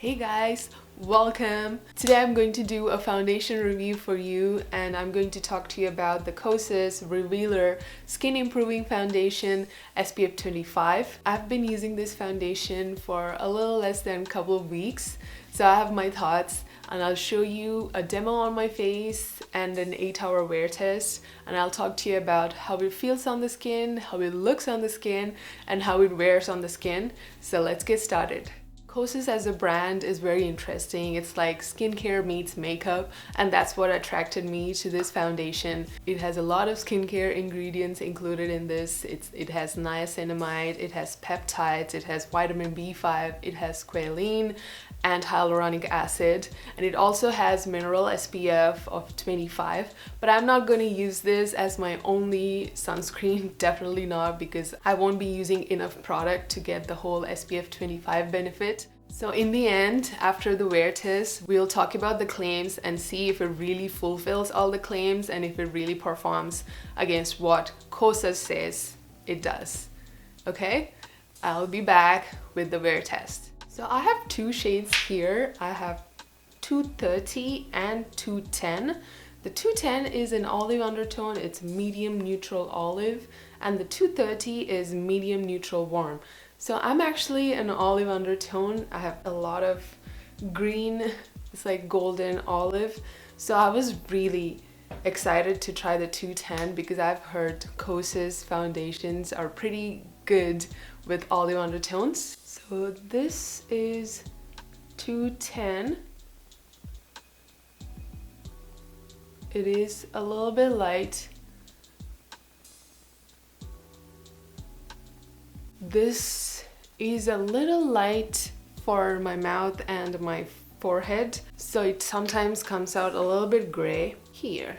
Hey guys, welcome! Today I'm going to do a foundation review for you and I'm going to talk to you about the Kosas Revealer Skin Improving Foundation SPF 25. I've been using this foundation for a little less than a couple of weeks, so I have my thoughts and I'll show you a demo on my face and an 8-hour wear test, and I'll talk to you about how it feels on the skin, how it looks on the skin, and how it wears on the skin. So let's get started. Kosas as a brand is very interesting. It's like skincare meets makeup, and that's what attracted me to this foundation. It has a lot of skincare ingredients included in this. It has niacinamide, it has peptides, it has vitamin B5, it has squalene and hyaluronic acid, and it also has mineral SPF of 25. But I'm not going to use this as my only sunscreen, definitely not, because I won't be using enough product to get the whole SPF 25 benefit. So in the end, after the wear test, we'll talk about the claims and see if it really fulfills all the claims and if it really performs against what Kosas says it does. Okay, I'll be back with the wear test. So I have two shades here. I have 230 and 210. The 210 is an olive undertone, it's medium neutral olive, and the 230 is medium neutral warm. So I'm actually an olive undertone. I have a lot of green, it's like golden olive. So I was really excited to try the 210 because I've heard Kosas foundations are pretty good with olive undertones. So this is 210. It is a little bit light. This is a little light for my mouth and my forehead, so it sometimes comes out a little bit gray here.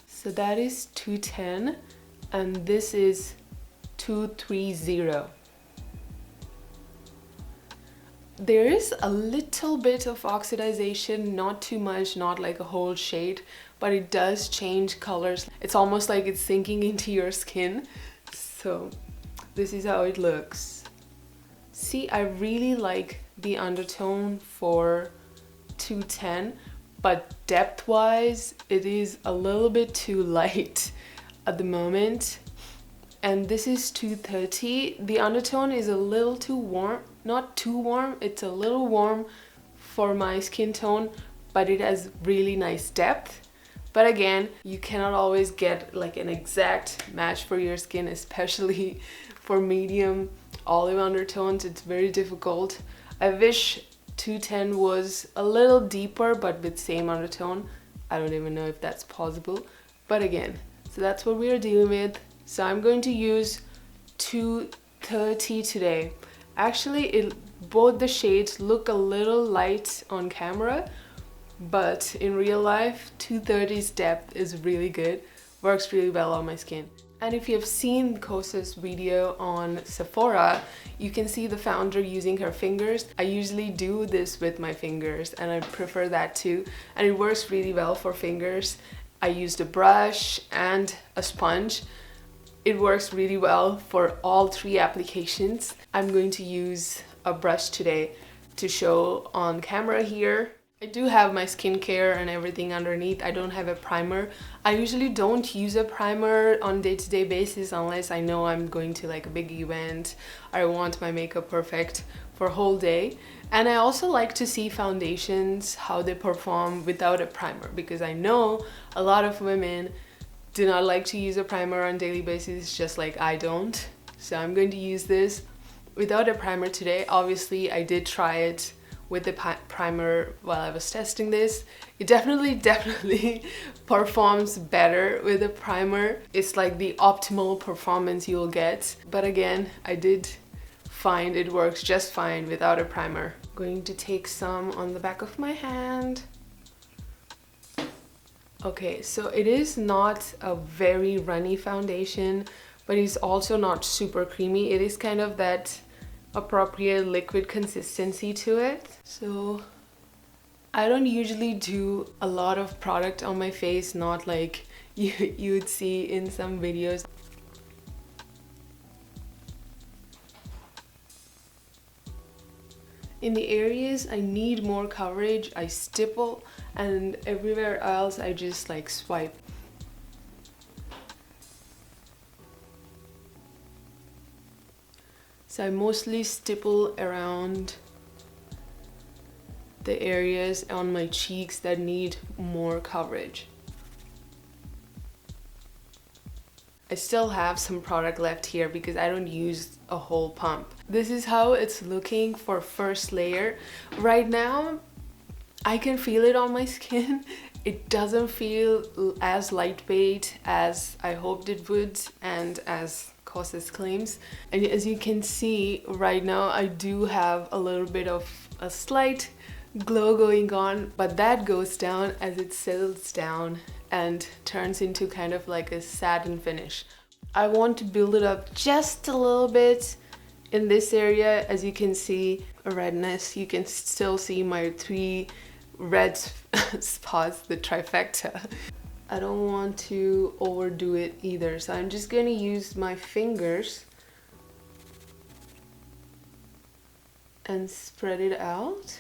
So that is 210 and this is 230. There is a little bit of oxidization, not too much, not like a whole shade, but it does change colors. It's almost like it's sinking into your skin. So this is how it looks. See, I really like the undertone for 210, but depth-wise, it is a little bit too light at the moment. And this is 230. The undertone is a little too warm. Not too warm, it's a little warm for my skin tone, but it has really nice depth. But again, you cannot always get like an exact match for your skin, especially for medium olive undertones. It's very difficult. I wish 210 was a little deeper, but with same undertone. I don't even know if that's possible. But again, so that's what we're dealing with. So I'm going to use 230 today. Actually, both the shades look a little light on camera, but in real life, 230's depth is really good, works really well on my skin. And if you've seen Kosas' video on Sephora, you can see the founder using her fingers. I usually do this with my fingers and I prefer that too, and it works really well for fingers. I used a brush and a sponge. It works really well for all three applications. I'm going to use a brush today to show on camera here. I do have my skincare and everything underneath. I don't have a primer. I usually don't use a primer on day-to-day basis unless I know I'm going to like a big event. I want my makeup perfect for a whole day. And I also like to see foundations, how they perform without a primer, because I know a lot of women do not like to use a primer on daily basis, just like I don't. So I'm going to use this without a primer today. Obviously, I did try it with the primer while I was testing this. It definitely performs better with a primer. It's like the optimal performance you'll get. But again, I did find it works just fine without a primer. I'm going to take some on the back of my hand. Okay, so it is not a very runny foundation, but it's also not super creamy. It is kind of that appropriate liquid consistency to it. So I don't usually do a lot of product on my face, not like you would see in some videos. In the areas I need more coverage, I stipple, and everywhere else I just like swipe. So I mostly stipple around the areas on my cheeks that need more coverage. I still have some product left here because I don't use a whole pump. This is how it's looking for first layer. Right now, I can feel it on my skin. It doesn't feel as lightweight as I hoped it would and as Kosas claims. And as you can see right now, I do have a little bit of a slight glow going on, but that goes down as it settles down and turns into kind of like a satin finish. I want to build it up just a little bit in this area. As you can see, a redness. You can still see my 3 red spots, the trifecta. I don't want to overdo it either, so I'm just going to use my fingers and spread it out.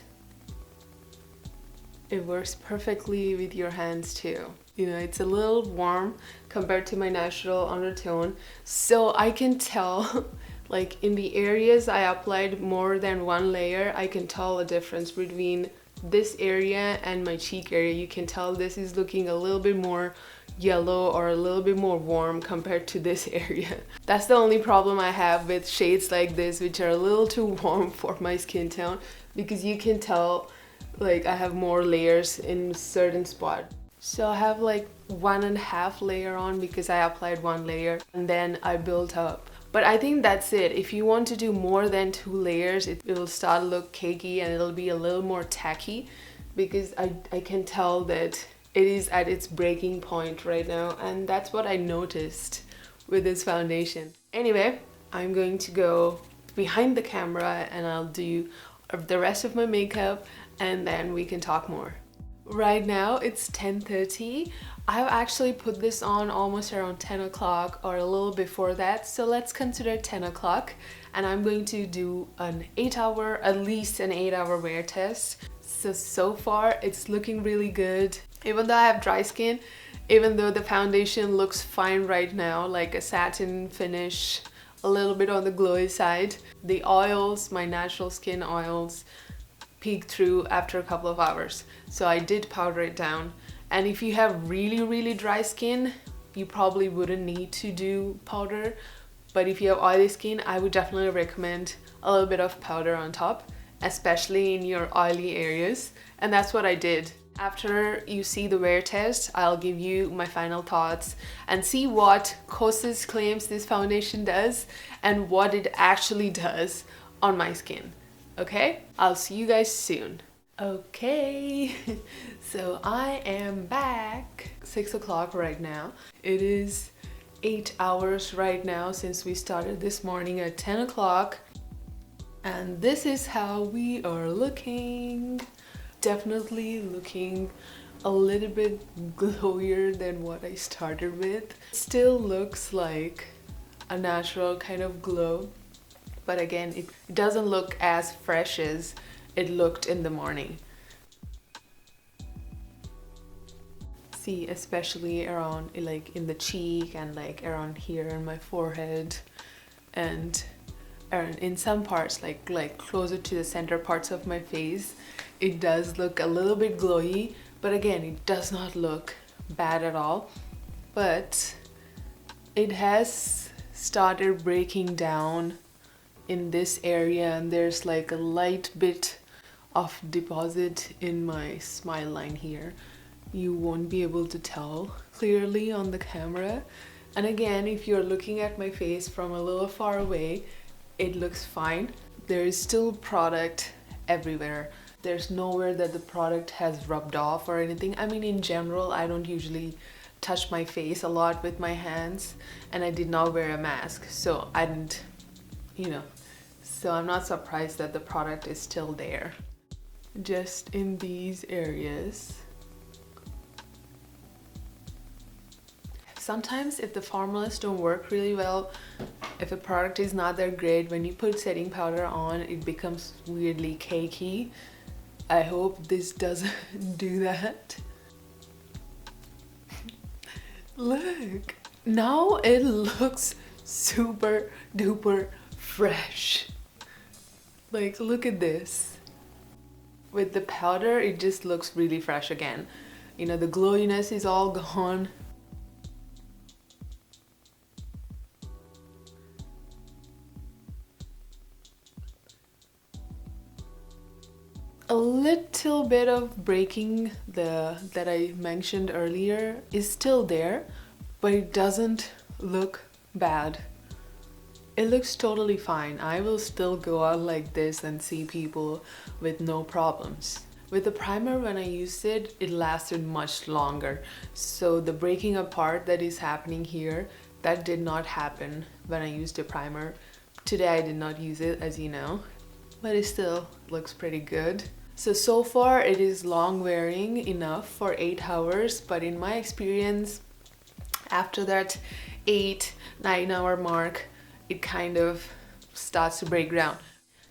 It works perfectly with your hands too. You know, it's a little warm compared to my natural undertone, so I can tell like in the areas I applied more than 1 layer, I can tell a difference between this area and my cheek area. You can tell this is looking a little bit more yellow or a little bit more warm compared to this area. That's the only problem I have with shades like this, which are a little too warm for my skin tone, because you can tell like I have more layers in certain spot. So I have like 1.5 layer on because I applied 1 layer and then I built up. But I think that's it. If you want to do more than 2 layers, it'll start to look cakey and it'll be a little more tacky, because I can tell that it is at its breaking point right now, and that's what I noticed with this foundation. Anyway, I'm going to go behind the camera and I'll do the rest of my makeup and then we can talk more. Right now it's 10:30. I've actually put this on almost around 10 o'clock or a little before that, so let's consider 10 o'clock, and I'm going to do an 8-hour, at least an 8-hour wear test. So far it's looking really good. Even though I have dry skin, even though the foundation looks fine right now, like a satin finish, a little bit on the glowy side, the oils, my natural skin oils, peek through after a couple of hours. So I did powder it down. And if you have really dry skin, you probably wouldn't need to do powder. But if you have oily skin, I would definitely recommend a little bit of powder on top, especially in your oily areas. And that's what I did. After you see the wear test, I'll give you my final thoughts and see what Kosas claims this foundation does and what it actually does on my skin. Okay? I'll see you guys soon. Okay, so I am back. 6 o'clock right now. It is 8 hours right now since we started this morning at 10 o'clock. And this is how we are looking. Definitely looking a little bit glowier than what I started with. Still looks like a natural kind of glow, but again, it doesn't look as fresh as it looked in the morning. See, especially around like in the cheek and like around here in my forehead, and in some parts like closer to the center parts of my face, it does look a little bit glowy, but again, it does not look bad at all. But it has started breaking down in this area, and there's like a light bit of deposit in my smile line here. You won't be able to tell clearly on the camera. And again, if you're looking at my face from a little far away, it looks fine. There is still product everywhere. There's nowhere that the product has rubbed off or anything. I mean, in general, I don't usually touch my face a lot with my hands, and I did not wear a mask, so I didn't, so I'm not surprised that the product is still there. Just in these areas. Sometimes if the formulas don't work really well, if a product is not that great, when you put setting powder on, it becomes weirdly cakey. I hope this doesn't do that. Look, now it looks super duper fresh. Like, look at this. With the powder, it just looks really fresh again. You know, the glowiness is all gone. A little bit of breaking that I mentioned earlier is still there, but it doesn't look bad. It looks totally fine. I will still go out like this and see people with no problems. With the primer, when I used it, it lasted much longer. So the breaking apart that is happening here, that did not happen when I used the primer. Today I did not use it, as you know, but it still looks pretty good. So far it is long wearing enough for 8 hours, but in my experience, after that 8-9 hour mark, it kind of starts to break down.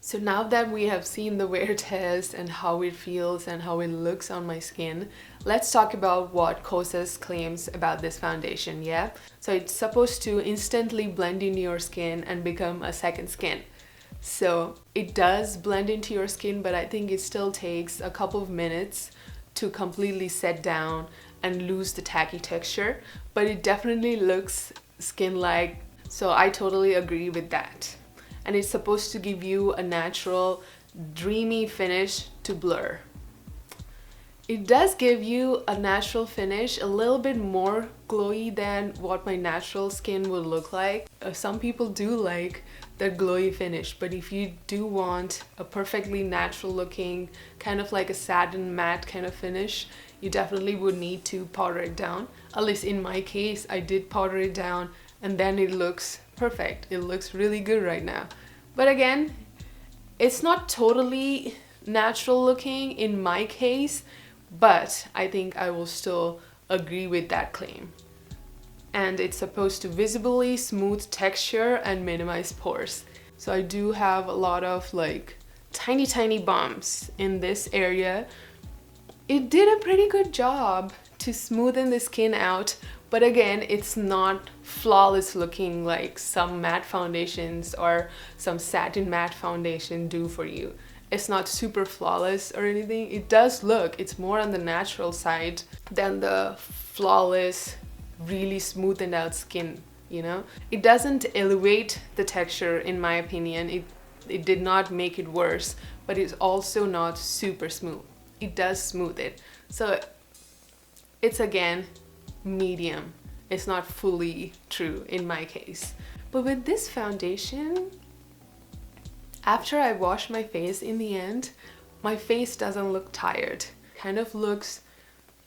So now that we have seen the wear test and how it feels and how it looks on my skin, let's talk about what Kosas claims about this foundation, yeah? So it's supposed to instantly blend into your skin and become a second skin. So it does blend into your skin, but I think it still takes a couple of minutes to completely set down and lose the tacky texture, but it definitely looks skin-like, so I totally agree with that. And it's supposed to give you a natural, dreamy finish to blur. It does give you a natural finish, a little bit more glowy than what my natural skin would look like. Some people do like that glowy finish, but if you do want a perfectly natural looking, kind of like a satin matte kind of finish, you definitely would need to powder it down. At least in my case, I did powder it down and then it looks perfect. It looks really good right now. But again, it's not totally natural looking in my case, but I think I will still agree with that claim. And it's supposed to visibly smooth texture and minimize pores. So I do have a lot of like tiny bumps in this area. It did a pretty good job to smoothen the skin out, but again, it's not flawless looking like some matte foundations or some satin matte foundation do for you. It's not super flawless or anything. It does look, it's more on the natural side than the flawless, really smoothened out skin, you know? It doesn't elevate the texture, in my opinion. It did not make it worse, but it's also not super smooth. It does smooth it. So it's again, medium. It's not fully true in my case. But with this foundation, after I wash my face in the end, my face doesn't look tired. Kind of looks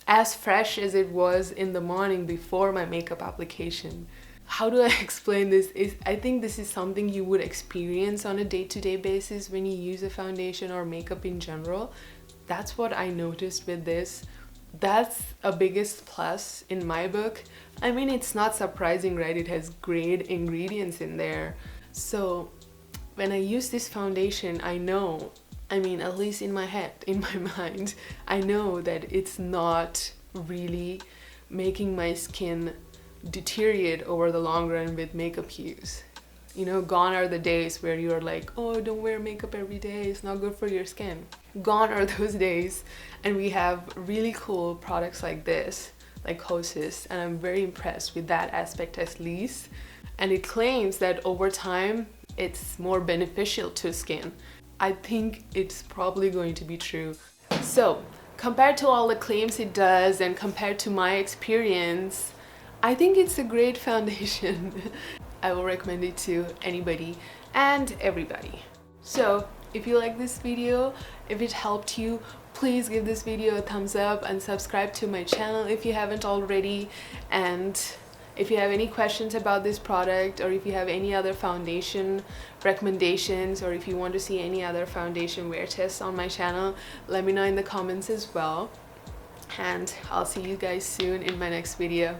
as fresh as it was in the morning before my makeup application. How do I explain this? I think this is something you would experience on a day-to-day basis when you use a foundation or makeup in general. That's what I noticed with this. That's a biggest plus in my book. I mean, it's not surprising, right? It has great ingredients in there. So when I use this foundation, I know, I mean, at least in my head, in my mind, I know that it's not really making my skin deteriorate over the long run with makeup use. You know, gone are the days where you're like, oh, don't wear makeup every day, it's not good for your skin. Gone are those days, and we have really cool products like this, like Kosas, and I'm very impressed with that aspect at least. And it claims that over time, it's more beneficial to skin. I think it's probably going to be true. So, compared to all the claims it does and compared to my experience, I think it's a great foundation. I will recommend it to anybody and everybody. So, if you like this video, if it helped you, please give this video a thumbs up and subscribe to my channel if you haven't already. And if you have any questions about this product, or if you have any other foundation recommendations, or if you want to see any other foundation wear tests on my channel, let me know in the comments as well. And I'll see you guys soon in my next video.